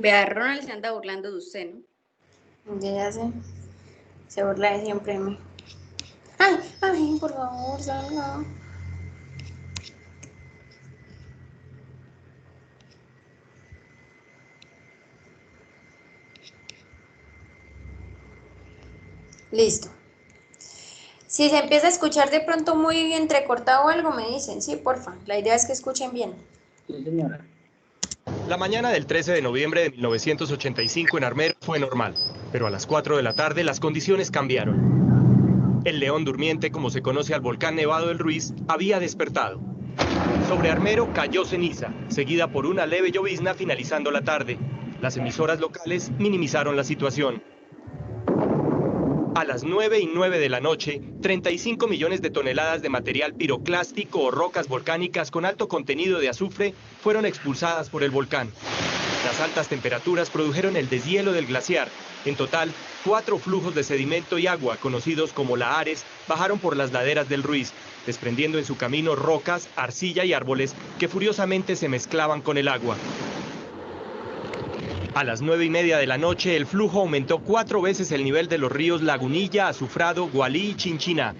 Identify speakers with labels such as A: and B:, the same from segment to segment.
A: Vea, Ronald se anda burlando de usted, ¿no?
B: Ya sé. Se burla de siempre de mí. Ay, ay, por favor, salga. Listo. Si se empieza a escuchar de pronto muy entrecortado o algo, me dicen. Sí, porfa. La idea es que escuchen bien.
C: Sí, señora.
D: La mañana del 13 de noviembre de 1985 en Armero fue normal, pero a las 4 de la tarde las condiciones cambiaron. El león durmiente, como se conoce al volcán Nevado del Ruiz, había despertado. Sobre Armero cayó ceniza, seguida por una leve llovizna finalizando la tarde. Las emisoras locales minimizaron la situación. A las 9:09 de la noche, 35 millones de toneladas de material piroclástico o rocas volcánicas con alto contenido de azufre fueron expulsadas por el volcán. Las altas temperaturas produjeron el deshielo del glaciar. En total, 4 flujos de sedimento y agua, conocidos como lahares, bajaron por las laderas del Ruiz, desprendiendo en su camino rocas, arcilla y árboles que furiosamente se mezclaban con el agua. A las 9:30 de la noche, el flujo aumentó 4 veces el nivel de los ríos Lagunilla, Azufrado, Gualí y Chinchiná.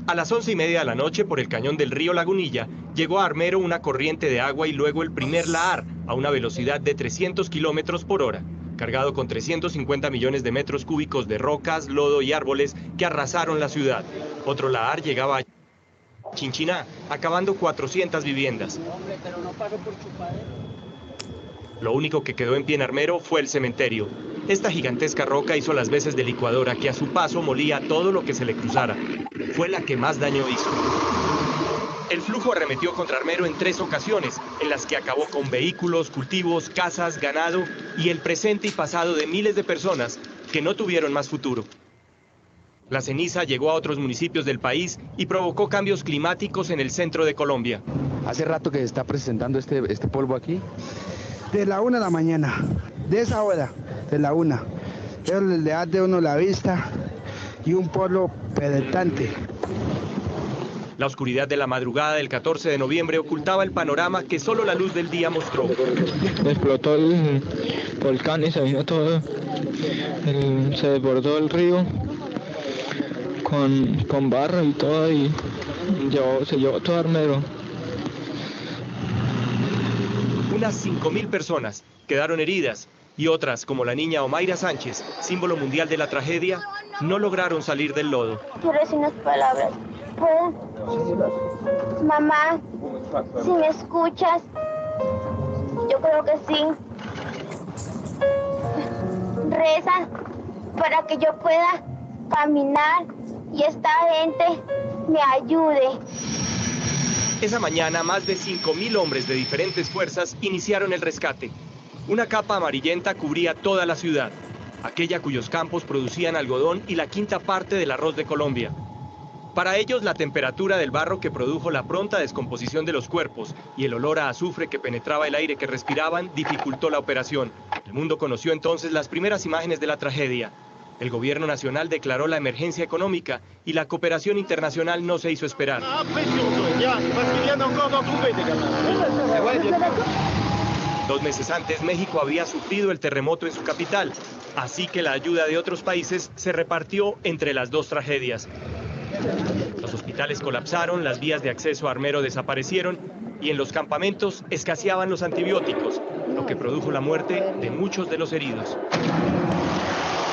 D: A las 11:30 de la noche, por el cañón del río Lagunilla, llegó a Armero una corriente de agua y luego el primer lahar, a una velocidad de 300 kilómetros por hora, cargado con 350 millones de metros cúbicos de rocas, lodo y árboles que arrasaron la ciudad. Otro lahar llegaba a Chinchiná, acabando 400 viviendas. Lo único que quedó en pie en Armero fue el cementerio. Esta gigantesca roca hizo las veces de licuadora que a su paso molía todo lo que se le cruzara. Fue la que más daño hizo. El flujo arremetió contra Armero en 3 ocasiones, en las que acabó con vehículos, cultivos, casas, ganado y el presente y pasado de miles de personas que no tuvieron más futuro. La ceniza llegó a otros municipios del país y provocó cambios climáticos en el centro de Colombia.
E: ¿Hace rato que se está presentando este polvo aquí?
F: De la 1 de la mañana, de esa hora, de la 1. Eso le da de uno la vista y un polvo penetrante.
D: La oscuridad de la madrugada del 14 de noviembre ocultaba el panorama que solo la luz del día mostró.
C: Explotó el volcán y se vino todo, se desbordó el río con barro y todo y se llevó todo Armero.
D: Unas 5.000 personas quedaron heridas y otras, como la niña Omaira Sánchez, símbolo mundial de la tragedia, no lograron salir del lodo.
G: Quiero decir unas palabras. ¿Puedo? Mamá, si me escuchas, yo creo que sí. Reza para que yo pueda caminar y esta gente me ayude.
D: Esa mañana, más de 5.000 hombres de diferentes fuerzas iniciaron el rescate. Una capa amarillenta cubría toda la ciudad, aquella cuyos campos producían algodón y la quinta parte del arroz de Colombia. Para ellos, la temperatura del barro que produjo la pronta descomposición de los cuerpos y el olor a azufre que penetraba el aire que respiraban dificultó la operación. El mundo conoció entonces las primeras imágenes de la tragedia. El gobierno nacional declaró la emergencia económica y la cooperación internacional no se hizo esperar. 2 meses antes, México había sufrido el terremoto en su capital, así que la ayuda de otros países se repartió entre las 2 tragedias. Los hospitales colapsaron, las vías de acceso a Armero desaparecieron y en los campamentos escaseaban los antibióticos, lo que produjo la muerte de muchos de los heridos.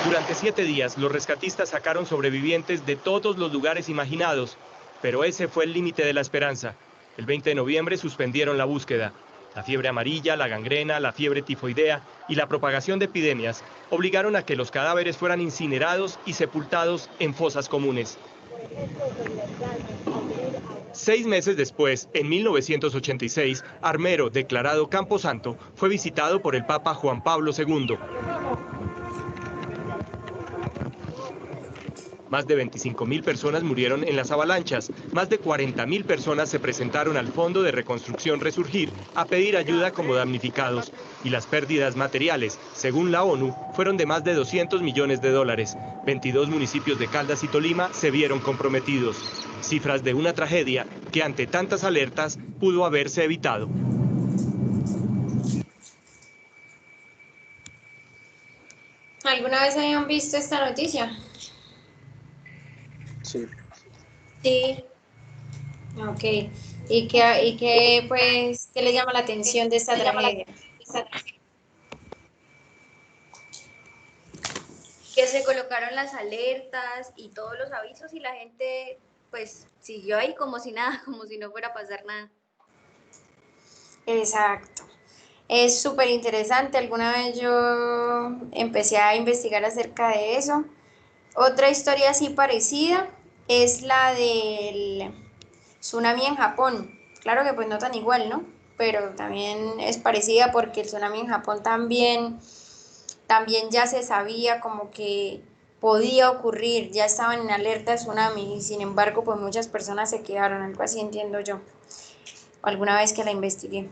D: Durante 7 días, los rescatistas sacaron sobrevivientes de todos los lugares imaginados, pero ese fue el límite de la esperanza. El 20 de noviembre suspendieron la búsqueda. La fiebre amarilla, la gangrena, la fiebre tifoidea y la propagación de epidemias obligaron a que los cadáveres fueran incinerados y sepultados en fosas comunes. 6 meses después, en 1986, Armero, declarado Camposanto, fue visitado por el Papa Juan Pablo II. Más de 25.000 personas murieron en las avalanchas, más de 40.000 personas se presentaron al Fondo de Reconstrucción Resurgir a pedir ayuda como damnificados, y las pérdidas materiales, según la ONU, fueron de más de 200 millones de dólares. 22 municipios de Caldas y Tolima se vieron comprometidos. Cifras de una tragedia que ante tantas alertas pudo haberse evitado.
B: ¿Alguna vez habían visto esta noticia?
H: Sí.
B: Sí. Ok. Pues, qué le llama la atención de esta tragedia?
A: Que se colocaron las alertas y todos los avisos y la gente pues siguió ahí como si nada, como si no fuera a pasar nada.
B: Exacto. Es súper interesante. Alguna vez yo empecé a investigar acerca de eso. Otra historia así parecida es la del tsunami en Japón. Claro que pues no tan igual, ¿no? Pero también es parecida porque el tsunami en Japón también ya se sabía como que podía ocurrir, ya estaban en alerta de tsunami y sin embargo pues muchas personas se quedaron, algo así entiendo yo, alguna vez que la investigué.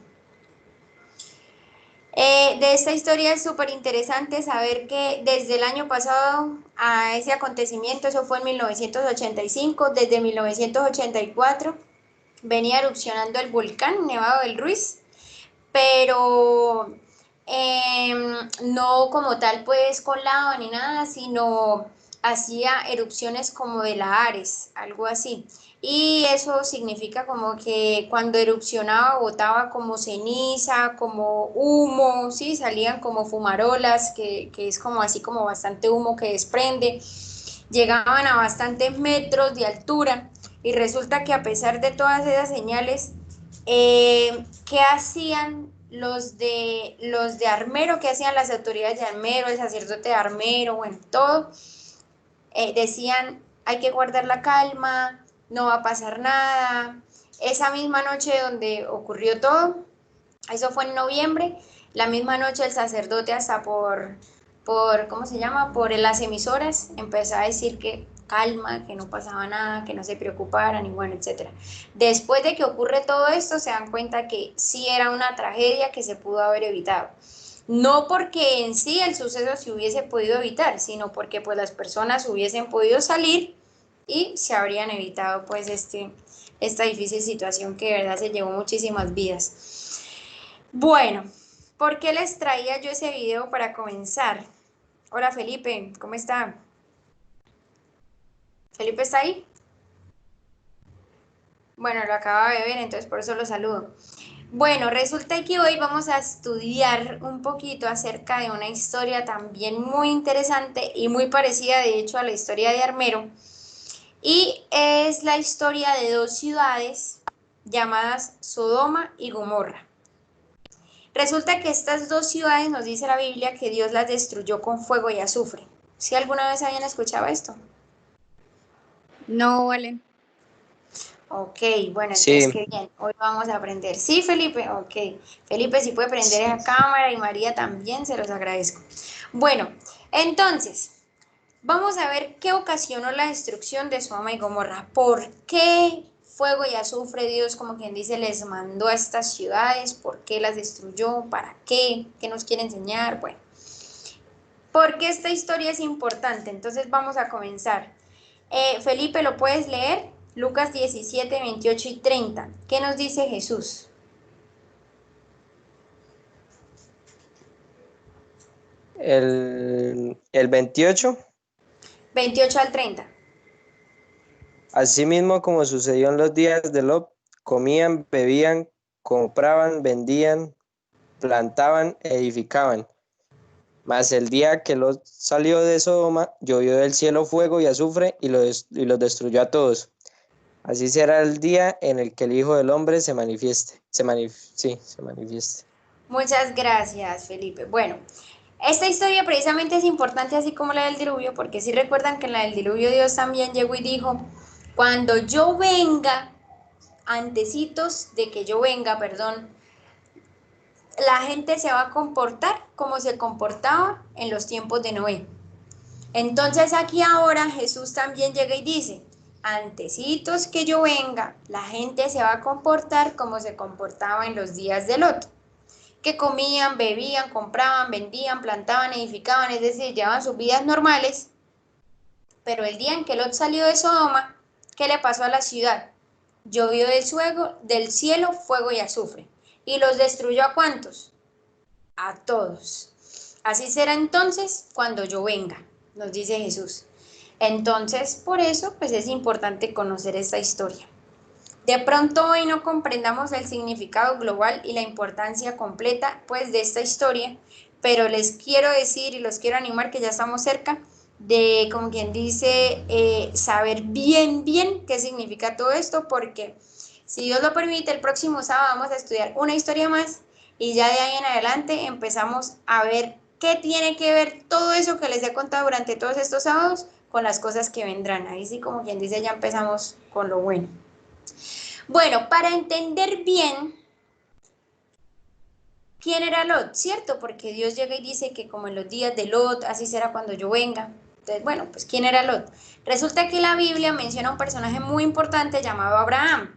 B: De esta historia es súper interesante saber que desde el año pasado a ese acontecimiento, eso fue en 1985, desde 1984 venía erupcionando el volcán Nevado del Ruiz, pero no como tal pues con lava ni nada, sino hacía erupciones como de lahares, algo así. Y eso significa como que cuando erupcionaba botaba como ceniza, como humo, ¿sí? Salían como fumarolas, que es como así como bastante humo que desprende. Llegaban a bastantes metros de altura y resulta que a pesar de todas esas señales, ¿qué hacían los de Armero? ¿Qué hacían las autoridades de Armero, el sacerdote de Armero, bueno, todo? Decían, hay que guardar la calma, no va a pasar nada. Esa misma noche donde ocurrió todo, eso fue en noviembre, la misma noche el sacerdote hasta ¿cómo se llama? Por las emisoras empezó a decir que calma, que no pasaba nada, que no se preocuparan y bueno, etcétera. Después de que ocurre todo esto, se dan cuenta que sí era una tragedia que se pudo haber evitado. No porque en sí el suceso se hubiese podido evitar, sino porque pues las personas hubiesen podido salir y se habrían evitado pues esta difícil situación que de verdad se llevó muchísimas vidas. Bueno, ¿por qué les traía yo ese video para comenzar? Hola Felipe, ¿cómo está? ¿Felipe está ahí? Bueno, lo acaba de ver, entonces por eso lo saludo. Bueno, resulta que hoy vamos a estudiar un poquito acerca de una historia también muy interesante y muy parecida de hecho a la historia de Armero. Y es la historia de dos ciudades llamadas Sodoma y Gomorra. Resulta que estas dos ciudades nos dice la Biblia que Dios las destruyó con fuego y azufre. ¿Sí alguna vez habían escuchado esto?
A: No, vale.
B: Ok, bueno,
H: Sí.
B: entonces qué bien, hoy vamos a aprender. Sí, Felipe, ok. Felipe, si puede prender esa cámara y María también, se los agradezco. Bueno, entonces, vamos a ver qué ocasionó la destrucción de Sodoma y Gomorra. ¿Por qué fuego y azufre Dios, como quien dice, les mandó a estas ciudades? ¿Por qué las destruyó? ¿Para qué? ¿Qué nos quiere enseñar? Bueno, ¿por qué esta historia es importante? Entonces vamos a comenzar. Felipe, ¿lo puedes leer? Lucas 17, 28 y 30. ¿Qué nos dice Jesús?
H: El 28.
B: 28 al 30.
H: Asimismo, como sucedió en los días de Lot, comían, bebían, compraban, vendían, plantaban, edificaban. Mas el día que Lot salió de Sodoma, llovió del cielo fuego y azufre y los destruyó a todos. Así será el día en el que el Hijo del Hombre se manifieste. Se manifieste.
B: Muchas gracias, Felipe. Bueno, esta historia precisamente es importante así como la del diluvio, porque si recuerdan que en la del diluvio Dios también llegó y dijo, cuando yo venga, antecitos de que yo venga, perdón, la gente se va a comportar como se comportaba en los tiempos de Noé. Entonces aquí ahora Jesús también llega y dice, antecitos que yo venga, la gente se va a comportar como se comportaba en los días de Lot, que comían, bebían, compraban, vendían, plantaban, edificaban, es decir, llevaban sus vidas normales, pero el día en que Lot salió de Sodoma, ¿qué le pasó a la ciudad? Llovió del cielo fuego y azufre. ¿Y los destruyó a cuántos? A todos. Así será entonces cuando yo venga, nos dice Jesús. Entonces, por eso, pues es importante conocer esta historia. De pronto hoy no comprendamos el significado global y la importancia completa, pues, de esta historia, pero les quiero decir y los quiero animar que ya estamos cerca de, como quien dice, saber bien qué significa todo esto, porque si Dios lo permite, el próximo sábado vamos a estudiar una historia más y ya de ahí en adelante empezamos a ver qué tiene que ver todo eso que les he contado durante todos estos sábados con las cosas que vendrán. Ahí sí, como quien dice, ya empezamos con lo bueno. Bueno, para entender bien quién era Lot, ¿cierto? Porque Dios llega y dice que como en los días de Lot, así será cuando yo venga. Entonces, bueno, pues ¿quién era Lot? Resulta que la Biblia menciona un personaje muy importante llamado Abraham.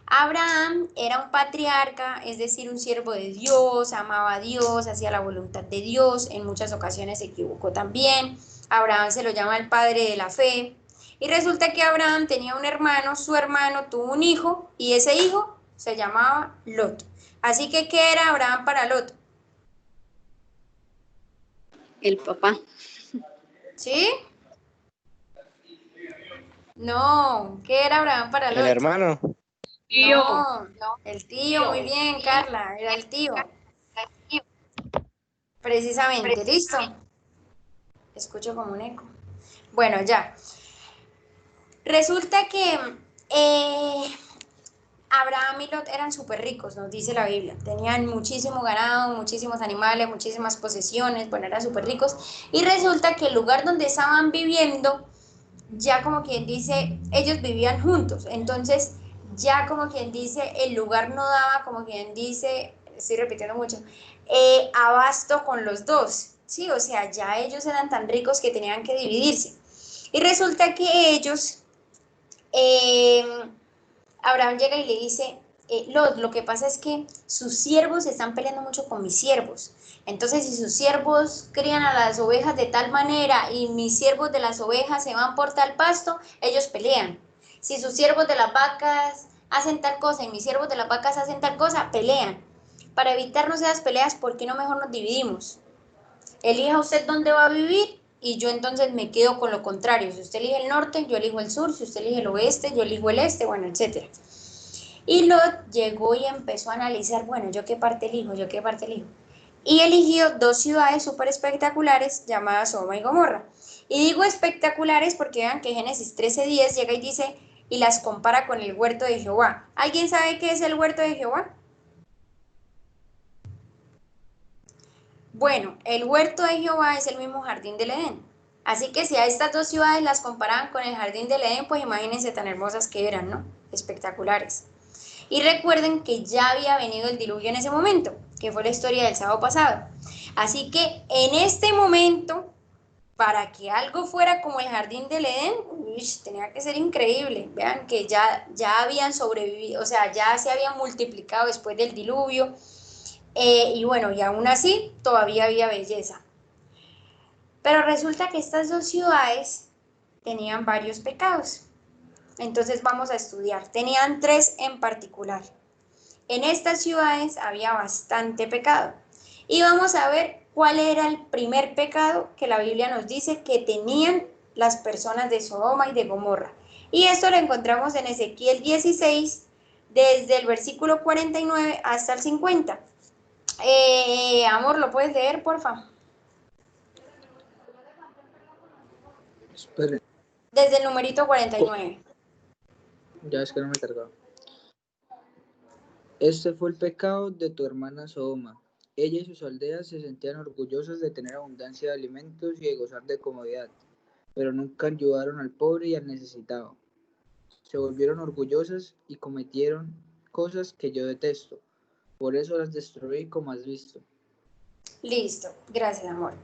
B: Abraham era un patriarca, es decir, un siervo de Dios, amaba a Dios, hacía la voluntad de Dios, en muchas ocasiones se equivocó también. Abraham se lo llama el padre de la fe. Y resulta que Abraham tenía un hermano, su hermano tuvo un hijo y ese hijo se llamaba Lot. Así que, ¿qué era Abraham para Lot?
A: El papá.
B: ¿Sí? No, ¿qué era Abraham para Lot?
H: El hermano.
B: No, el tío, muy bien, Carla, era el tío. Precisamente, ¿listo? Escucho como un eco. Bueno, ya. Resulta que Abraham y Lot eran súper ricos, nos dice la Biblia. Tenían muchísimo ganado, muchísimos animales, muchísimas posesiones, bueno, eran súper ricos. Y resulta que el lugar donde estaban viviendo, ya como quien dice, ellos vivían juntos. Entonces, ya como quien dice, el lugar no daba, como quien dice, estoy repitiendo mucho, abasto con los dos. Sí, o sea, ya ellos eran tan ricos que tenían que dividirse. Y resulta que ellos, Abraham llega y le dice, Lot, lo que pasa es que sus siervos están peleando mucho con mis siervos. Entonces, si sus siervos crían a las ovejas de tal manera y mis siervos de las ovejas se van por tal pasto, ellos pelean. Si sus siervos de las vacas hacen tal cosa y mis siervos de las vacas hacen tal cosa, pelean. Para evitarnos esas peleas, ¿por qué no mejor nos dividimos? Elija usted dónde va a vivir y yo entonces me quedo con lo contrario. Si usted elige el norte, yo elijo el sur. Si usted elige el oeste, yo elijo el este, bueno, etc. Y Lot llegó y empezó a analizar, bueno, ¿yo qué parte elijo? ¿Yo qué parte elijo? Y eligió dos ciudades súper espectaculares llamadas Sodoma y Gomorra. Y digo espectaculares porque vean que Génesis 13:10 llega y dice, y las compara con el huerto de Jehová. ¿Alguien sabe qué es el huerto de Jehová? Bueno, el huerto de Jehová es el mismo jardín del Edén. Así que si a estas dos ciudades las comparaban con el jardín del Edén, pues imagínense tan hermosas que eran, ¿no? Espectaculares. Y recuerden que ya había venido el diluvio en ese momento, que fue la historia del sábado pasado. Así que en este momento, para que algo fuera como el jardín del Edén, tenía que ser increíble. Vean que ya habían sobrevivido, o sea, ya se habían multiplicado después del diluvio. Y bueno, y aún así todavía había belleza. Pero resulta que estas dos ciudades tenían varios pecados. Entonces vamos a estudiar. Tenían tres en particular. En estas ciudades había bastante pecado. Y vamos a ver cuál era el primer pecado que la Biblia nos dice que tenían las personas de Sodoma y de Gomorra. Y esto lo encontramos en Ezequiel 16, desde el versículo 49 hasta el 50. Amor, ¿lo puedes leer, porfa?
I: Espere,
B: Desde el numerito 49.
I: ya es que no me cargaba. Este fue el pecado de tu hermana Sodoma. Ella y sus aldeas se sentían orgullosos de tener abundancia de alimentos y de gozar de comodidad, pero nunca ayudaron al pobre y al necesitado. Se volvieron orgullosas y cometieron cosas que yo detesto. Por eso las destruí como has visto.
B: Listo, gracias, amor.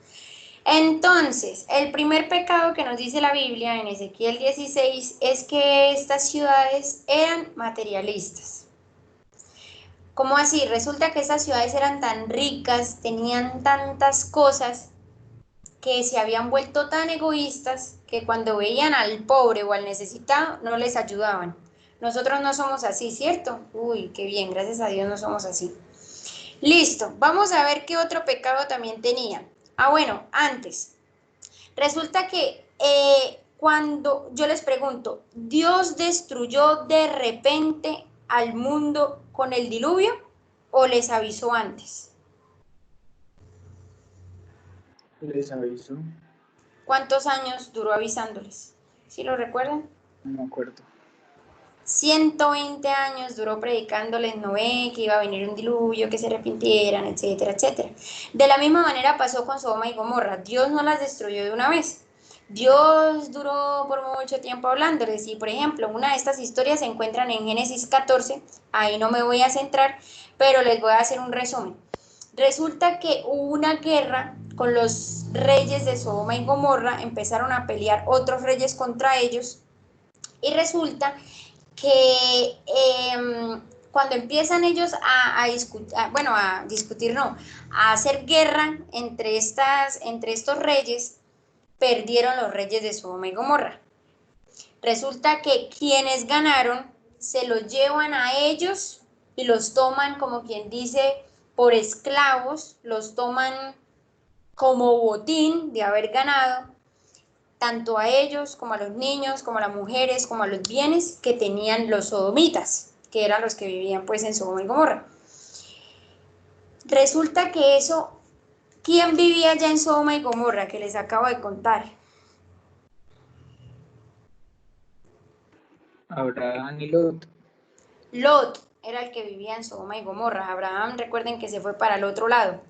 B: Entonces, el primer pecado que nos dice la Biblia en Ezequiel 16 es que estas ciudades eran materialistas. ¿Cómo así? Resulta que estas ciudades eran tan ricas, tenían tantas cosas, que se habían vuelto tan egoístas que cuando veían al pobre o al necesitado no les ayudaban. Nosotros no somos así, ¿cierto? Uy, qué bien, gracias a Dios no somos así. Listo, vamos a ver qué otro pecado también tenía. Bueno, antes. Resulta que cuando yo les pregunto, ¿Dios destruyó de repente al mundo con el diluvio o les avisó antes?
I: Les aviso,
B: ¿Cuántos años duró avisándoles? ¿Sí lo recuerdan?
I: no me acuerdo.
B: 120 años duró predicándoles Noé, que iba a venir un diluvio, que se arrepintieran, etcétera, etcétera. De la misma manera pasó con Sodoma y Gomorra. Dios no las destruyó de una vez. Dios duró por mucho tiempo hablándoles y, por ejemplo, una de estas historias se encuentran en Génesis 14, ahí no me voy a centrar, pero les voy a hacer un resumen. Resulta que hubo una guerra con los reyes de Sodoma y Gomorra, empezaron a pelear otros reyes contra ellos y resulta que cuando empiezan ellos a discutir, no, a hacer guerra entre estos reyes, perdieron los reyes de Sodoma y Gomorra. Resulta que quienes ganaron se los llevan a ellos y los toman, como quien dice, por esclavos, los toman como botín de haber ganado, tanto a ellos como a los niños, como a las mujeres, como a los bienes que tenían los sodomitas, que eran los que vivían pues en Sodoma y Gomorra. Resulta que eso, ¿quién vivía ya en Sodoma y Gomorra? Que les acabo de contar.
I: Abraham y Lot.
B: Lot era el que vivía en Sodoma y Gomorra. Abraham, recuerden que se fue para el otro lado.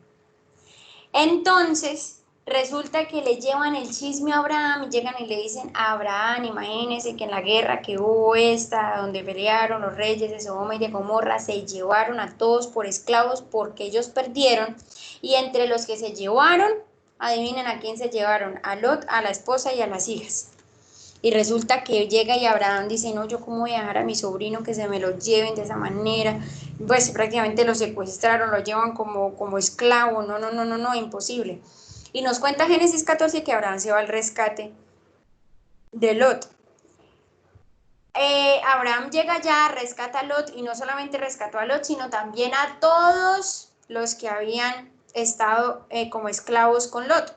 B: Entonces, resulta que le llevan el chisme a Abraham y llegan y le dicen a Abraham, imagínense que en la guerra que hubo donde pelearon los reyes de Sodoma y de Gomorra, se llevaron a todos por esclavos porque ellos perdieron. Y entre los que se llevaron, adivinen a quién se llevaron, a Lot, a la esposa y a las hijas. Y resulta que llega y Abraham dice, no, yo cómo voy a dejar a mi sobrino que se me lo lleven de esa manera, pues prácticamente lo secuestraron, lo llevan como esclavo, no, imposible. Y nos cuenta Génesis 14 que Abraham se va al rescate de Lot. Abraham llega allá, rescata a Lot y no solamente rescató a Lot, sino también a todos los que habían estado como esclavos con Lot.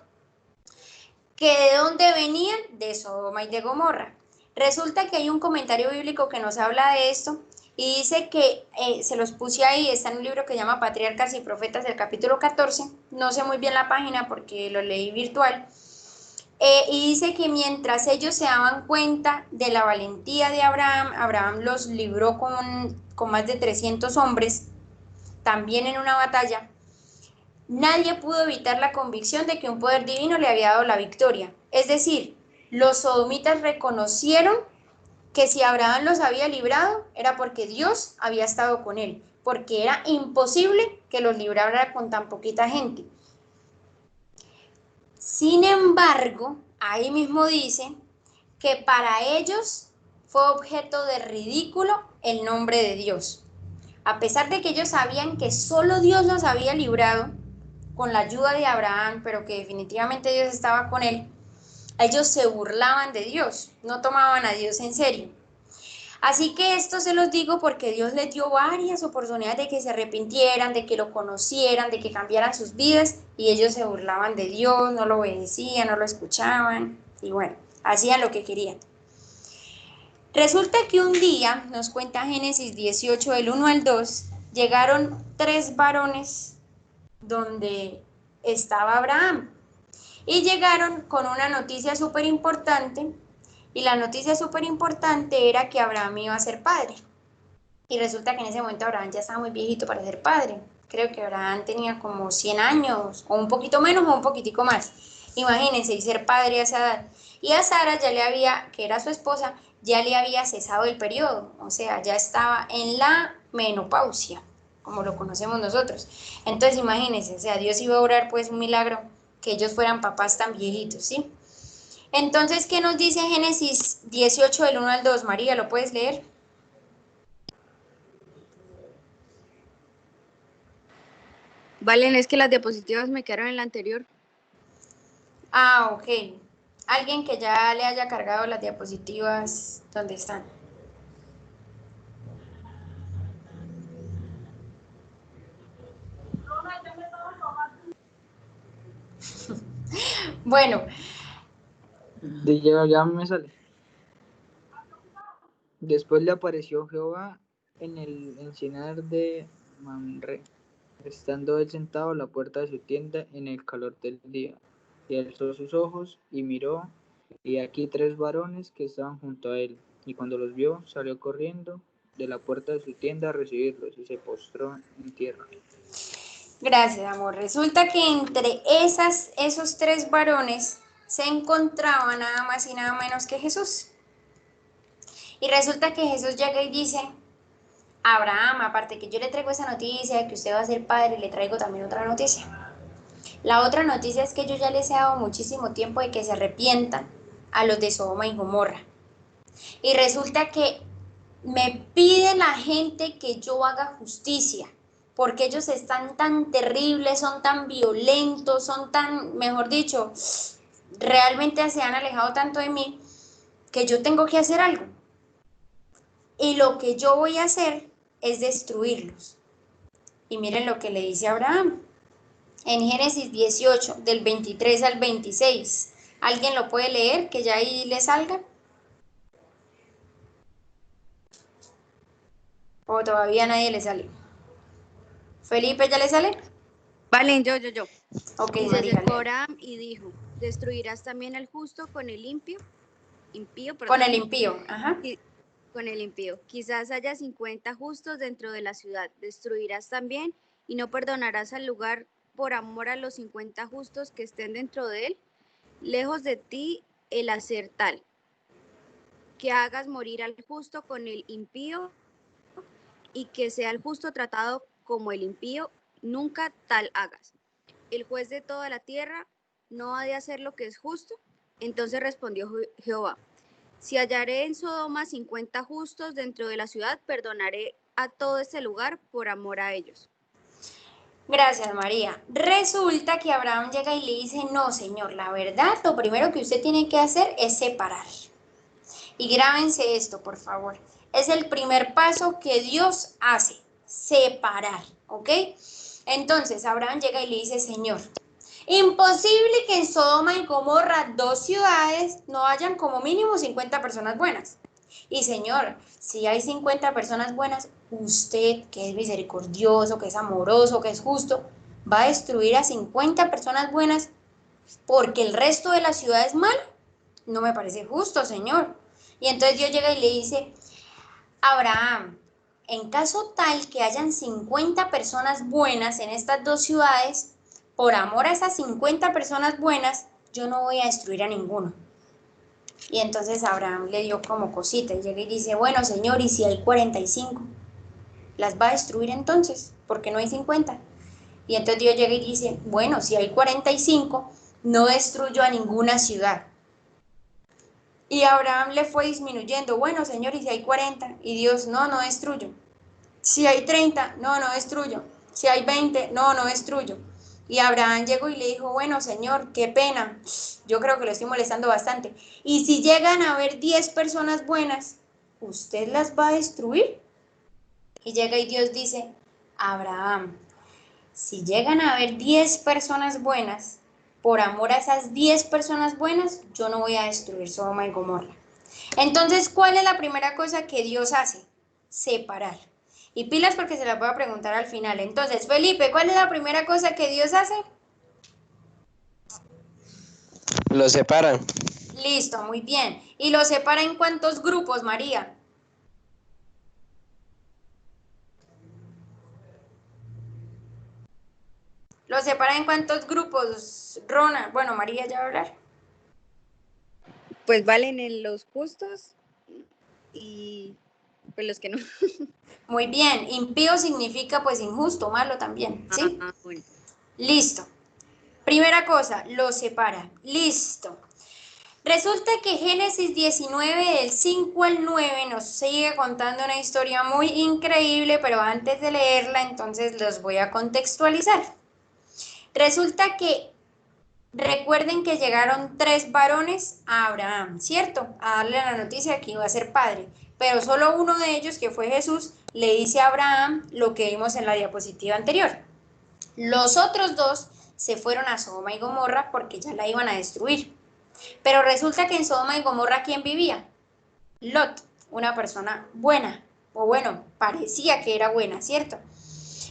B: ¿Que de dónde venían? De Sodoma y de Gomorra. Resulta que hay un comentario bíblico que nos habla de esto y dice que, se los puse ahí, está en un libro que se llama Patriarcas y Profetas del capítulo 14, no sé muy bien la página porque lo leí virtual, y dice que mientras ellos se daban cuenta de la valentía de Abraham, Abraham los libró con más de 300 hombres, también en una batalla. Nadie pudo evitar la convicción de que un poder divino le había dado la victoria. Es decir, los sodomitas reconocieron que si Abraham los había librado era porque Dios había estado con él, porque era imposible que los librara con tan poquita gente. Sin embargo, ahí mismo dice que para ellos fue objeto de ridículo el nombre de Dios. A pesar de que ellos sabían que solo Dios los había librado, con la ayuda de Abraham, pero que definitivamente Dios estaba con él, ellos se burlaban de Dios, no tomaban a Dios en serio. Así que esto se los digo porque Dios les dio varias oportunidades de que se arrepintieran, de que lo conocieran, de que cambiaran sus vidas, y ellos se burlaban de Dios, no lo obedecían, no lo escuchaban, y bueno, hacían lo que querían. Resulta que un día, nos cuenta Génesis 18, del 1 al 2, llegaron 3 varones donde estaba Abraham y llegaron con una noticia súper importante, y la noticia súper importante era que Abraham iba a ser padre. Y resulta que en ese momento Abraham ya estaba muy viejito para ser padre. Creo que Abraham tenía como 100 años, o un poquito menos, o un poquitico más. Imagínense, y ser padre a esa edad. Y a Sara que era su esposa, ya le había cesado el periodo, o sea, ya estaba en la menopausia, como lo conocemos nosotros. Entonces, imagínense, o sea, Dios iba a orar pues un milagro que ellos fueran papás tan viejitos, ¿sí? Entonces, ¿qué nos dice Génesis 18, del 1 al 2? María, ¿lo puedes leer?
A: Valen, es que las diapositivas me quedaron en la anterior.
B: Ok. Alguien que ya le haya cargado las diapositivas, ¿dónde están? Bueno,
I: Ya me sale. Después le apareció Jehová en el encinar de Mamre, estando él sentado a la puerta de su tienda en el calor del día. Y alzó sus ojos y miró, y aquí 3 varones que estaban junto a él. Y cuando los vio, salió corriendo de la puerta de su tienda a recibirlos, y se postró en tierra.
B: gracias, amor. Resulta que entre esos 3 varones se encontraba nada más y nada menos que Jesús. Y resulta que Jesús llega y dice, Abraham, aparte que yo le traigo esa noticia de que usted va a ser padre, le traigo también otra noticia. La otra noticia es que yo ya les he dado muchísimo tiempo de que se arrepientan a los de Sodoma y Gomorra. Y resulta que me pide la gente que yo haga justicia, porque ellos están tan terribles, son tan violentos, son tan, mejor dicho, realmente se han alejado tanto de mí, que yo tengo que hacer algo. Y lo que yo voy a hacer es destruirlos. Y miren lo que le dice Abraham en Génesis 18, del 23 al 26. ¿Alguien lo puede leer? Que ya ahí le salga. ¿O todavía nadie le sale? ¿Felipe ya le sale?
A: Vale, yo.
B: Ok,
A: Y se
B: María.
A: acercó Abraham y dijo, ¿destruirás también al justo con el impío?
B: Con el impío, ajá.
A: Con el impío. Quizás haya 50 justos dentro de la ciudad. Destruirás también y no perdonarás al lugar por amor a los 50 justos que estén dentro de él. Lejos de ti el hacer tal, que hagas morir al justo con el impío y que sea el justo tratado como el impío, nunca tal hagas. El juez de toda la tierra no ha de hacer lo que es justo. Entonces respondió Jehová, si hallaré en Sodoma 50 justos dentro de la ciudad, perdonaré a todo este lugar por amor a ellos.
B: Gracias, María. Resulta que Abraham llega y le dice, no, señor, la verdad, lo primero que usted tiene que hacer es separar. Y grábense esto, por favor. Es el primer paso que Dios hace, separar, ¿ok? Entonces, Abraham llega y le dice, Señor, imposible que en Sodoma y Gomorra, 2 ciudades, no hayan como mínimo 50 personas buenas. Y Señor, si hay 50 personas buenas, usted, que es misericordioso, que es amoroso, que es justo, va a destruir a 50 personas buenas porque el resto de la ciudad es malo. No me parece justo, Señor. Y entonces Dios llega y le dice, Abraham, en caso tal que hayan 50 personas buenas en estas 2 ciudades, por amor a esas 50 personas buenas, yo no voy a destruir a ninguno. Y entonces Abraham le dio como cosita y llega y dice, bueno, Señor, ¿y si hay 45? ¿Las va a destruir entonces? Porque no hay 50. Y entonces Dios llega y dice, bueno, si hay 45, no destruyo a ninguna ciudad. Y Abraham le fue disminuyendo, bueno, Señor, ¿y si hay 40? Y Dios, no destruyo. Si hay 30, no destruyo. Si hay 20, no destruyo. Y Abraham llegó y le dijo, bueno, Señor, qué pena, yo creo que lo estoy molestando bastante. Y si llegan a haber 10 personas buenas, ¿usted las va a destruir? Y llega y Dios dice, Abraham, si llegan a haber 10 personas buenas, por amor a esas 10 personas buenas, yo no voy a destruir Sodoma y Gomorra. Entonces, ¿cuál es la primera cosa que Dios hace? Separar. Y pilas porque se la voy a preguntar al final. Entonces, Felipe, ¿cuál es la primera cosa que Dios hace?
H: Lo separan.
B: Listo, muy bien. ¿Y lo separa en cuántos grupos, María? ¿Lo separa en cuántos grupos, Rona? Bueno, María ya va a hablar.
A: Pues valen en los justos y pues los que no.
B: Muy bien. Impío significa pues injusto, malo también, ¿sí?
A: Bueno.
B: Listo. Primera cosa, lo separa. Listo. Resulta que Génesis 19, del 5 al 9, nos sigue contando una historia muy increíble, pero antes de leerla, entonces los voy a contextualizar. Resulta que, recuerden que llegaron 3 varones a Abraham, ¿cierto? A darle la noticia que iba a ser padre, pero solo uno de ellos, que fue Jesús, le dice a Abraham lo que vimos en la diapositiva anterior. Los otros 2 se fueron a Sodoma y Gomorra porque ya la iban a destruir. Pero resulta que en Sodoma y Gomorra, ¿quién vivía? Lot, una persona buena, o bueno, parecía que era buena, ¿cierto?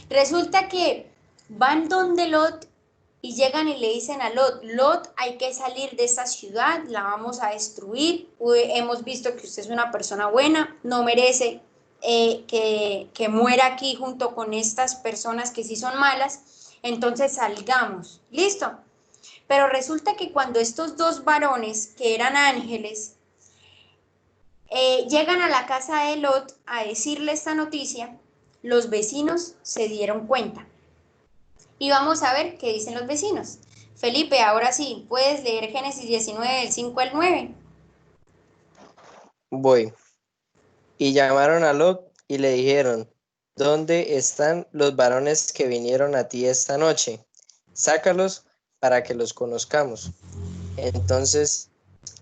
B: Resulta que van donde Lot y llegan y le dicen a Lot, Lot, hay que salir de esta ciudad, la vamos a destruir, hemos visto que usted es una persona buena, no merece que muera aquí junto con estas personas que sí son malas, entonces salgamos, ¿listo? Pero resulta que cuando estos dos varones, que eran ángeles, llegan a la casa de Lot a decirle esta noticia, los vecinos se dieron cuenta. Y vamos a ver qué dicen los vecinos. Felipe, ahora sí, puedes leer Génesis 19, del 5 al 9.
H: Voy. Y llamaron a Lot y le dijeron, ¿dónde están los varones que vinieron a ti esta noche? Sácalos para que los conozcamos. Entonces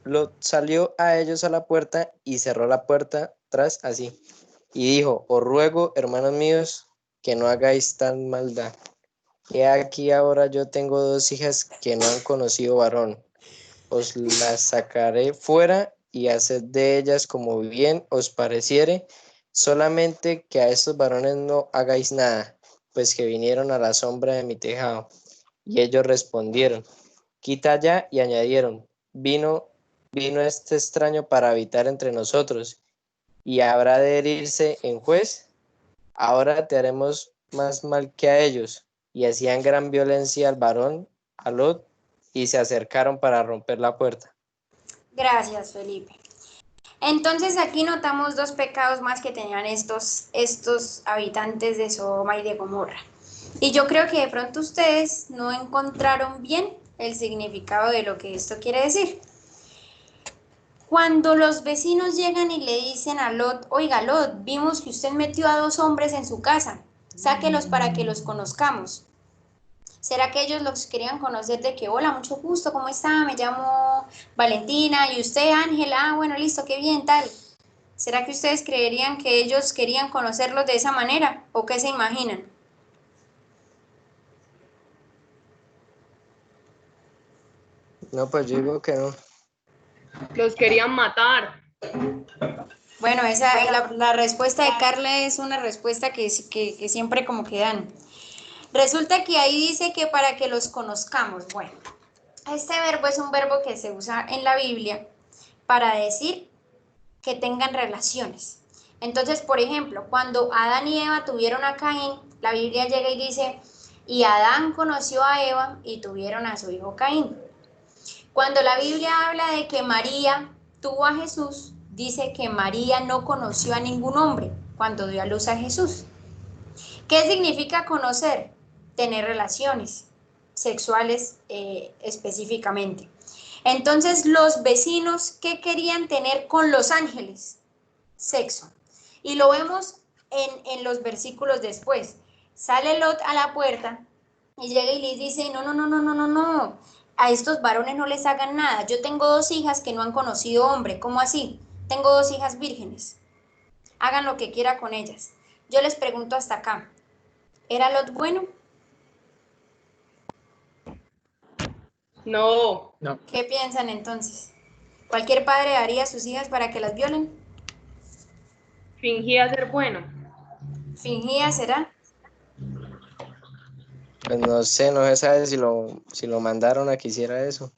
H: Lot salió a ellos a la puerta y cerró la puerta tras así. Y dijo, os ruego, hermanos míos, que no hagáis tal maldad. He aquí ahora yo tengo 2 hijas que no han conocido varón. Os las sacaré fuera y haced de ellas como bien os pareciere, solamente que a estos varones no hagáis nada, pues que vinieron a la sombra de mi tejado. Y ellos respondieron, quita ya, y añadieron, vino este extraño para habitar entre nosotros, y habrá de herirse en juez. Ahora te haremos más mal que a ellos. Y hacían gran violencia al varón, a Lot, y se acercaron para romper la puerta.
B: Gracias, Felipe. Entonces aquí notamos 2 pecados más que tenían estos habitantes de Sodoma y de Gomorra. Y yo creo que de pronto ustedes no encontraron bien el significado de lo que esto quiere decir. Cuando los vecinos llegan y le dicen a Lot, oiga Lot, vimos que usted metió a 2 hombres en su casa, sáquelos para que los conozcamos. ¿Será que ellos los querían conocer de que, hola, mucho gusto, ¿cómo está? Me llamo Valentina, y usted Ángela, bueno, listo, qué bien, tal. ¿Será que ustedes creerían que ellos querían conocerlos de esa manera? ¿O qué se imaginan?
H: No, pues yo digo que no.
J: Los querían matar.
B: Bueno, la respuesta de Carla es una respuesta que siempre como que dan. Resulta que ahí dice que para que los conozcamos. Bueno, este verbo es un verbo que se usa en la Biblia para decir que tengan relaciones. Entonces, por ejemplo, cuando Adán y Eva tuvieron a Caín, la Biblia llega y dice, y Adán conoció a Eva y tuvieron a su hijo Caín. Cuando la Biblia habla de que María tuvo a Jesús, dice que María no conoció a ningún hombre cuando dio a luz a Jesús. ¿Qué significa conocer? Tener relaciones sexuales específicamente. Entonces, los vecinos, ¿qué querían tener con los ángeles? Sexo. Y lo vemos en los versículos después. Sale Lot a la puerta y llega y les dice, no, a estos varones no les hagan nada. Yo tengo 2 hijas que no han conocido hombre. ¿Cómo así? Tengo 2 hijas vírgenes. Hagan lo que quieran con ellas. Yo les pregunto hasta acá, ¿era Lot bueno?
J: No.
B: ¿Qué piensan entonces? ¿Cualquier padre daría a sus hijas para que las violen?
J: Fingía ser bueno.
B: ¿Fingía, será?
H: Pues no sé, no se sabe si lo mandaron a que hiciera eso.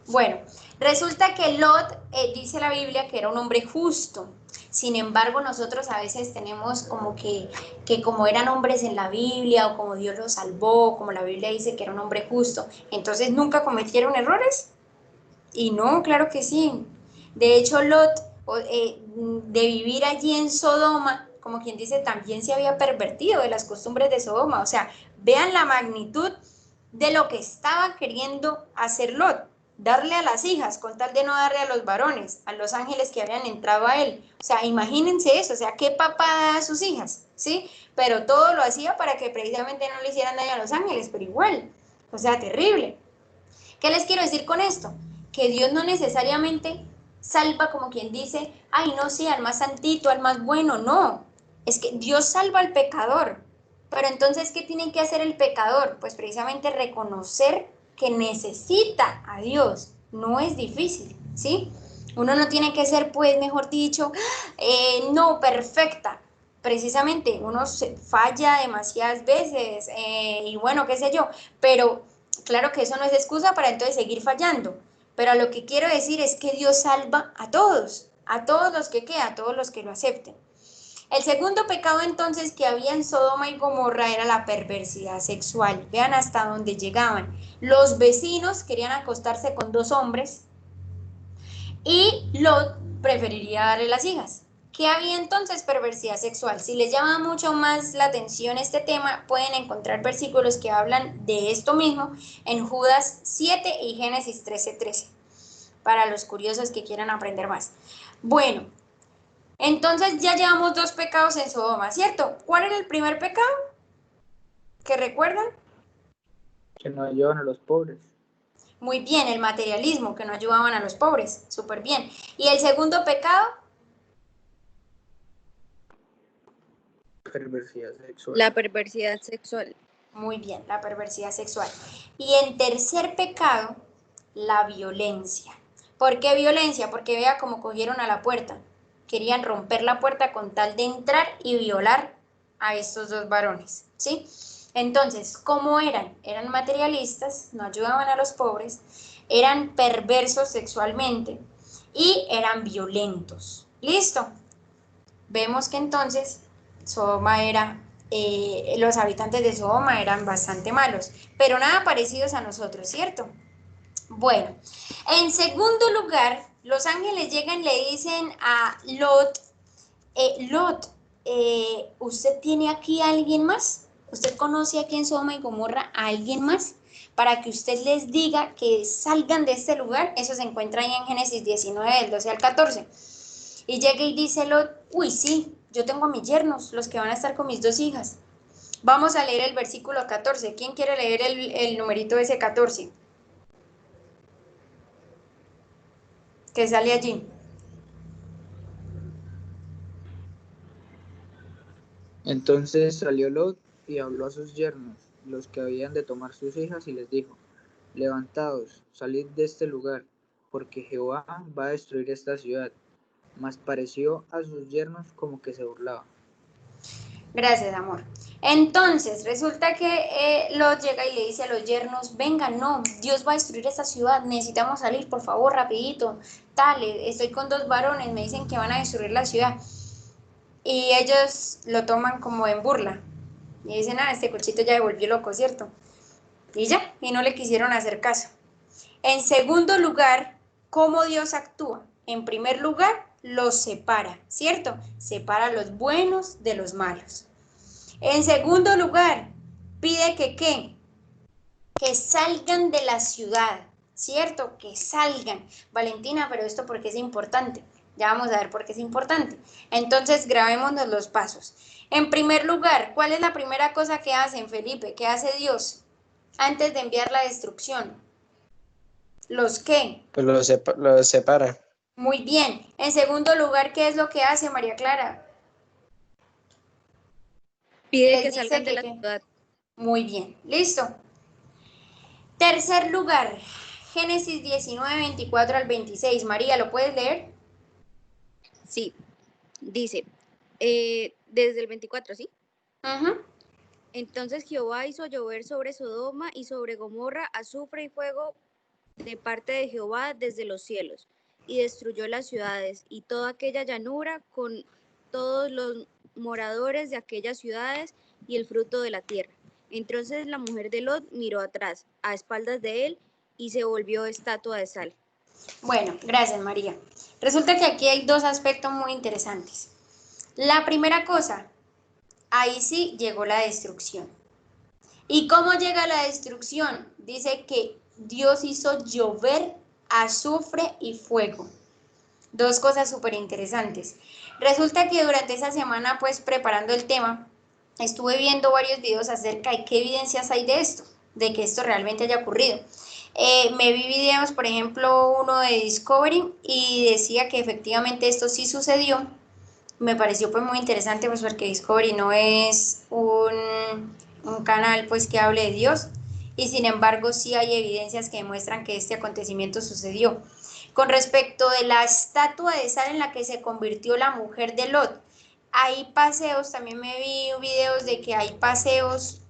B: Bueno, resulta que Lot, dice la Biblia, que era un hombre justo. Sin embargo, nosotros a veces tenemos como que como eran hombres en la Biblia o como Dios los salvó, como la Biblia dice que era un hombre justo, entonces nunca cometieron errores. Y no, claro que sí. De hecho, Lot, de vivir allí en Sodoma, como quien dice, también se había pervertido de las costumbres de Sodoma. O sea, vean la magnitud de lo que estaba queriendo hacer Lot. Darle a las hijas, con tal de no darle a los varones, a los ángeles que habían entrado a él. O sea, imagínense eso, o sea, qué papá da a sus hijas, ¿sí? Pero todo lo hacía para que precisamente no le hicieran daño a los ángeles, pero igual, o sea, terrible. ¿Qué les quiero decir con esto? Que Dios no necesariamente salva como quien dice, ay, no, sí, al más santito, al más bueno, no. Es que Dios salva al pecador, Pero entonces, ¿qué tiene que hacer el pecador? Pues precisamente reconocer que necesita a Dios. No es difícil, ¿sí? Uno no tiene que ser, pues, mejor dicho, no perfecta. Precisamente, uno falla demasiadas veces y bueno, qué sé yo, pero claro que eso no es excusa para entonces seguir fallando. Pero lo que quiero decir es que Dios salva a todos los que quedan, a todos los que lo acepten. El segundo pecado entonces que había en Sodoma y Gomorra era la perversidad sexual. Vean hasta dónde llegaban. Los vecinos querían acostarse con 2 hombres y Lot preferiría darle las hijas. ¿Qué había entonces? Perversidad sexual. Si les llama mucho más la atención este tema, pueden encontrar versículos que hablan de esto mismo en Judas 7 y Génesis 13:13, para los curiosos que quieran aprender más. Bueno, entonces ya llevamos 2 pecados en Sodoma, ¿cierto? ¿Cuál era el primer pecado? ¿Qué recuerdan?
I: Que no ayudan a los pobres.
B: Muy bien, el materialismo, que no ayudaban a los pobres, súper bien. ¿Y el segundo pecado?
I: Perversidad sexual.
A: La perversidad sexual.
B: Muy bien, la perversidad sexual. Y en tercer pecado, la violencia. ¿Por qué violencia? Porque vea cómo cogieron a la puerta. Querían romper la puerta con tal de entrar y violar a estos 2 varones, ¿sí? Entonces, ¿cómo eran? Eran materialistas, no ayudaban a los pobres, eran perversos sexualmente y eran violentos. ¿Listo? Vemos que entonces Sodoma era, los habitantes de Sodoma eran bastante malos, pero nada parecidos a nosotros, ¿cierto? Bueno, en segundo lugar, los ángeles llegan y le dicen a Lot, Lot, ¿usted tiene aquí a alguien más? ¿Usted conoce aquí en Sodoma y Gomorra a alguien más? Para que usted les diga que salgan de este lugar. Eso se encuentra ahí en Génesis 19, del 12 al 14. Y llega y dice Lot, uy, sí, yo tengo a mis yernos, los que van a estar con mis 2 hijas. Vamos a leer el versículo 14. ¿Quién quiere leer el numerito ese 14? Que sale allí.
I: Entonces salió Lot y habló a sus yernos, los que habían de tomar sus hijas, y les dijo: levantaos, salid de este lugar, porque Jehová va a destruir esta ciudad. Mas pareció a sus yernos como que se burlaba.
B: Gracias, amor. Entonces, resulta que Lot llega y le dice a los yernos, vengan, no, Dios va a destruir esta ciudad, necesitamos salir, por favor, rapidito. Tal, estoy con 2 varones, me dicen que van a destruir la ciudad. Y ellos lo toman como en burla. Y dicen, este cochito ya se volvió loco, ¿cierto? Y ya, y no le quisieron hacer caso. En segundo lugar, ¿cómo Dios actúa? En primer lugar, los separa, ¿cierto? Separa a los buenos de los malos. En segundo lugar, pide que ¿qué? Que salgan de la ciudad, ¿cierto? Que salgan. Valentina, pero esto ¿por qué es importante? Ya vamos a ver por qué es importante. Entonces, grabémonos los pasos. En primer lugar, ¿cuál es la primera cosa que hacen, Felipe? ¿Qué hace Dios antes de enviar la destrucción? ¿Los qué?
H: Pues los separa.
B: Muy bien. En segundo lugar, ¿qué es lo que hace María Clara?
A: Pide que salgan de la ciudad.
B: Muy bien, listo. Tercer lugar, Génesis 19, 24 al 26. María, ¿lo puedes leer?
A: Sí, dice, desde el 24, ¿sí?
B: Uh-huh.
A: Entonces Jehová hizo llover sobre Sodoma y sobre Gomorra azufre y fuego de parte de Jehová desde los cielos, y destruyó las ciudades y toda aquella llanura con todos los moradores de aquellas ciudades y el fruto de la tierra. Entonces la mujer de Lot miró atrás, a espaldas de él, y se volvió estatua de sal.
B: Bueno, gracias, María. Resulta que aquí hay 2 aspectos muy interesantes. La primera cosa, ahí sí llegó la destrucción. ¿Y cómo llega la destrucción? Dice que Dios hizo llover azufre y fuego. 2 cosas súper interesantes. Resulta que durante esa semana, pues preparando el tema, estuve viendo varios videos acerca de qué evidencias hay de esto, de que esto realmente haya ocurrido. Me vi videos, por ejemplo, uno de Discovery, y decía que efectivamente esto sí sucedió. Me pareció pues muy interesante, pues porque Discovery no es un canal pues que hable de Dios, y sin embargo sí hay evidencias que demuestran que este acontecimiento sucedió. Con respecto de la estatua de sal en la que se convirtió la mujer de Lot, hay paseos, también me vi videos de que hay paseos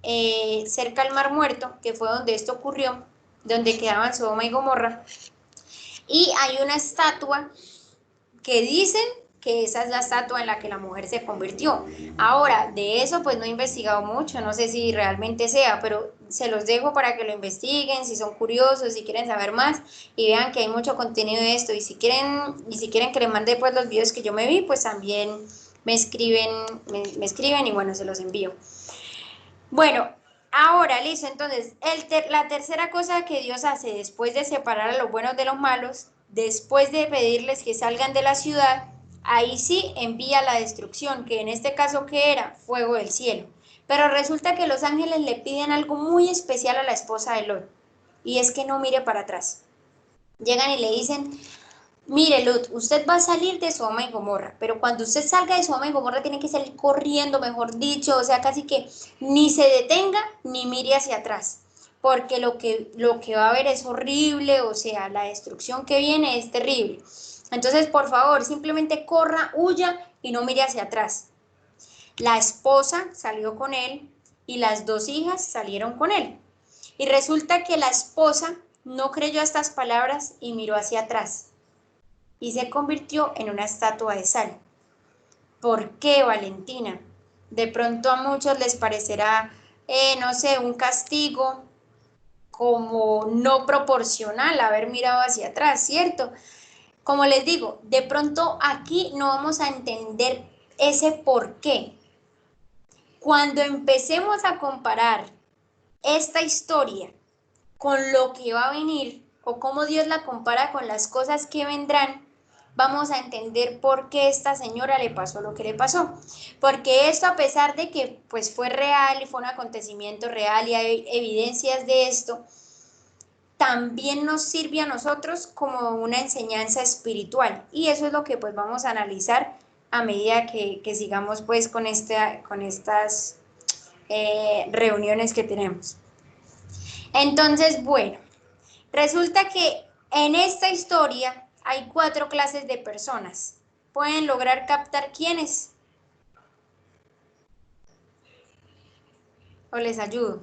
B: cerca al Mar Muerto, que fue donde esto ocurrió, donde quedaban Sodoma y Gomorra, y hay una estatua que dicen que esa es la estatua en la que la mujer se convirtió. Ahora, de eso pues no he investigado mucho, no sé si realmente sea, pero se los dejo para que lo investiguen, si son curiosos, si quieren saber más, y vean que hay mucho contenido de esto, y si quieren que les mande pues los videos que yo me vi, pues también me escriben y bueno, se los envío. Bueno, ahora listo, entonces, la tercera cosa que Dios hace después de separar a los buenos de los malos, después de pedirles que salgan de la ciudad, ahí sí envía la destrucción, que en este caso, ¿qué era? Fuego del cielo. Pero resulta que los ángeles le piden algo muy especial a la esposa de Lot, y es que no mire para atrás. Llegan y le dicen: mire, Lot, usted va a salir de Sodoma y Gomorra, pero cuando usted salga de Sodoma y Gomorra tiene que salir corriendo, mejor dicho, o sea, casi que ni se detenga ni mire hacia atrás, porque lo que va a ver es horrible, o sea, la destrucción que viene es terrible. Entonces, por favor, simplemente corra, huya y no mire hacia atrás. La esposa salió con él y las dos hijas salieron con él. Y resulta que la esposa no creyó a estas palabras y miró hacia atrás, y se convirtió en una estatua de sal. ¿Por qué, Valentina? De pronto a muchos les parecerá, no sé, un castigo como no proporcional haber mirado hacia atrás, ¿cierto? Como les digo, de pronto aquí no vamos a entender ese por qué. Cuando empecemos a comparar esta historia con lo que va a venir, o cómo Dios la compara con las cosas que vendrán, vamos a entender por qué a esta señora le pasó lo que le pasó. Porque esto, a pesar de que pues fue real y fue un acontecimiento real y hay evidencias de esto, también nos sirve a nosotros como una enseñanza espiritual, y eso es lo que pues vamos a analizar a medida que sigamos pues con estas reuniones que tenemos. Entonces, bueno, resulta que en esta historia hay 4 clases de personas. ¿Pueden lograr captar quiénes? ¿O les ayudo?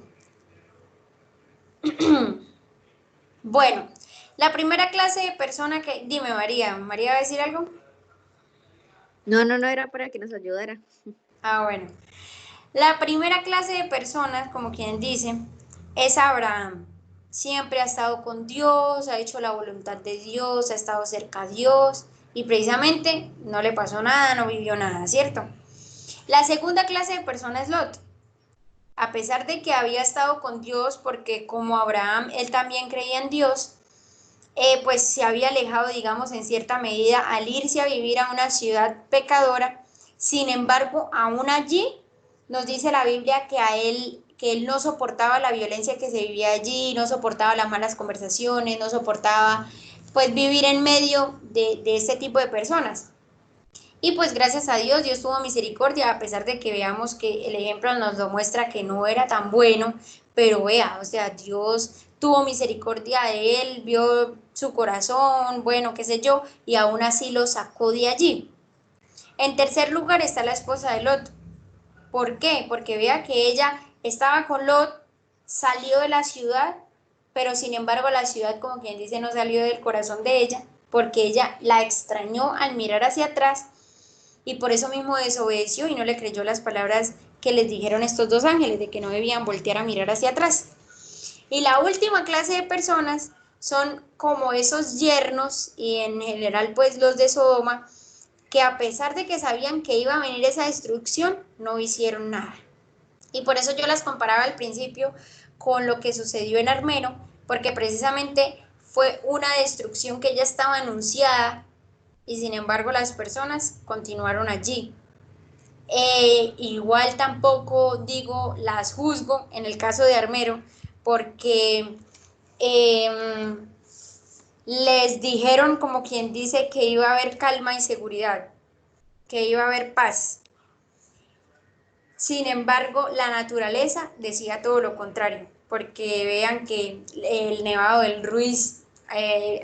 B: Bueno, la primera clase de persona que... Dime, María. ¿María va a decir algo?
A: No, era para que nos ayudara.
B: Ah, bueno. La primera clase de personas, como quien dice, es Abraham. Siempre ha estado con Dios, ha hecho la voluntad de Dios, ha estado cerca de Dios, y precisamente no le pasó nada, no vivió nada, ¿cierto? La segunda clase de persona es Lot. A pesar de que había estado con Dios, porque como Abraham, él también creía en Dios, pues se había alejado, digamos, en cierta medida al irse a vivir a una ciudad pecadora. Sin embargo, aún allí nos dice la Biblia que él no soportaba la violencia que se vivía allí, no soportaba las malas conversaciones, no soportaba pues vivir en medio de este tipo de personas. Y pues gracias a Dios, Dios tuvo misericordia, a pesar de que veamos que el ejemplo nos lo muestra que no era tan bueno, pero vea, o sea, Dios tuvo misericordia de él, vio su corazón, bueno, qué sé yo, y aún así lo sacó de allí. En tercer lugar está la esposa de Lot. ¿Por qué? Porque vea que ella estaba con Lot, salió de la ciudad, pero sin embargo la ciudad, como quien dice, no salió del corazón de ella, porque ella la extrañó al mirar hacia atrás, y por eso mismo desobedeció y no le creyó las palabras que les dijeron estos dos ángeles, de que no debían voltear a mirar hacia atrás. Y la última clase de personas son como esos yernos, y en general pues los de Sodoma, que a pesar de que sabían que iba a venir esa destrucción, no hicieron nada. Y por eso yo las comparaba al principio con lo que sucedió en Armero, porque precisamente fue una destrucción que ya estaba anunciada, y sin embargo las personas continuaron allí. Igual tampoco digo las juzgo en el caso de Armero, porque les dijeron, como quien dice, que iba a haber calma y seguridad, que iba a haber paz. Sin embargo, la naturaleza decía todo lo contrario, porque vean que el Nevado del Ruiz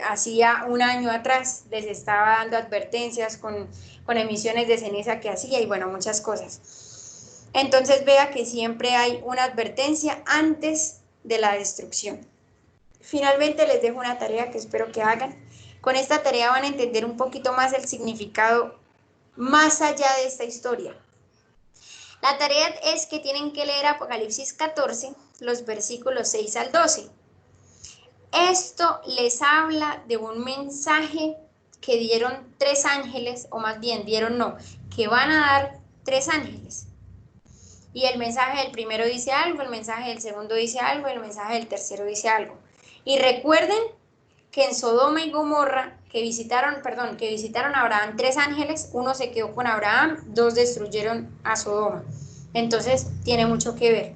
B: hacía un año atrás les estaba dando advertencias con emisiones de ceniza que hacía y bueno, muchas cosas. Entonces vea que siempre hay una advertencia antes de la destrucción. Finalmente les dejo una tarea que espero que hagan. Con esta tarea van a entender un poquito más el significado más allá de esta historia. La tarea es que tienen que leer Apocalipsis 14, los versículos 6 al 12. Esto les habla de un mensaje que dieron 3 ángeles, o más bien dieron no, que van a dar 3 ángeles. Y el mensaje del primero dice algo, el mensaje del segundo dice algo, el mensaje del tercero dice algo. Y recuerden que en Sodoma y Gomorra, que visitaron a Abraham 3 ángeles, uno se quedó con Abraham, 2 destruyeron a Sodoma. Entonces, tiene mucho que ver.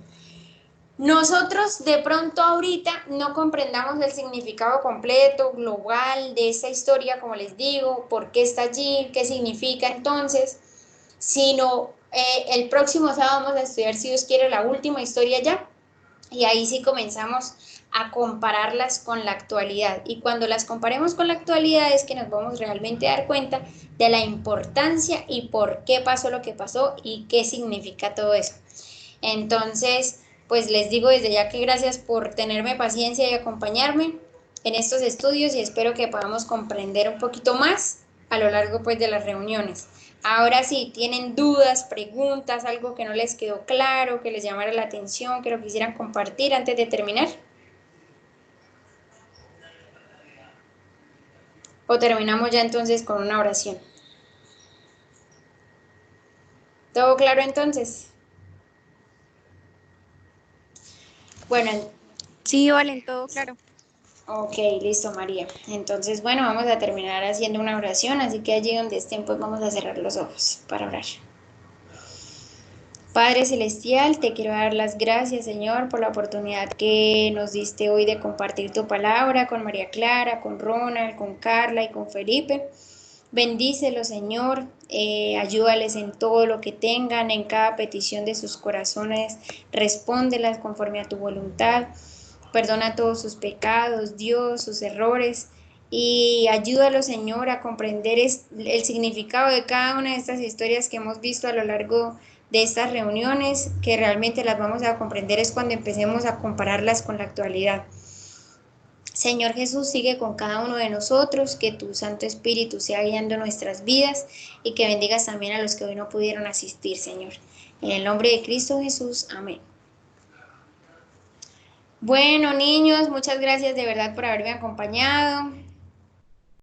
B: Nosotros de pronto ahorita no comprendamos el significado completo, global de esta historia, como les digo, por qué está allí, qué significa entonces, sino el próximo sábado vamos a estudiar, si Dios quiere, la última historia ya, y ahí sí comenzamos a compararlas con la actualidad. Y cuando las comparemos con la actualidad es que nos vamos realmente a dar cuenta de la importancia y por qué pasó lo que pasó y qué significa todo eso. Entonces, pues les digo desde ya que gracias por tenerme paciencia y acompañarme en estos estudios y espero que podamos comprender un poquito más a lo largo pues de las reuniones. Ahora sí, tienen dudas, preguntas, algo que no les quedó claro, que les llamara la atención, que lo quisieran compartir antes de terminar. O terminamos ya entonces con una oración. ¿Todo claro entonces? Bueno.
A: Sí, Valen, todo claro.
B: Ok, listo, María. Entonces, bueno, vamos a terminar haciendo una oración, así que allí donde estén, pues vamos a cerrar los ojos para orar. Padre Celestial, te quiero dar las gracias, Señor, por la oportunidad que nos diste hoy de compartir tu palabra con María Clara, con Ronald, con Carla y con Felipe. Bendícelos, Señor, ayúdales en todo lo que tengan, en cada petición de sus corazones, respóndelas conforme a tu voluntad. Perdona todos sus pecados, Dios, sus errores, y ayúdalos, Señor, a comprender el significado de cada una de estas historias que hemos visto a lo largo de estas reuniones, que realmente las vamos a comprender es cuando empecemos a compararlas con la actualidad. Señor Jesús, sigue con cada uno de nosotros, que tu Santo Espíritu sea guiando nuestras vidas y que bendigas también a los que hoy no pudieron asistir, Señor. En el nombre de Cristo Jesús, amén. Bueno, niños, muchas gracias de verdad por haberme acompañado.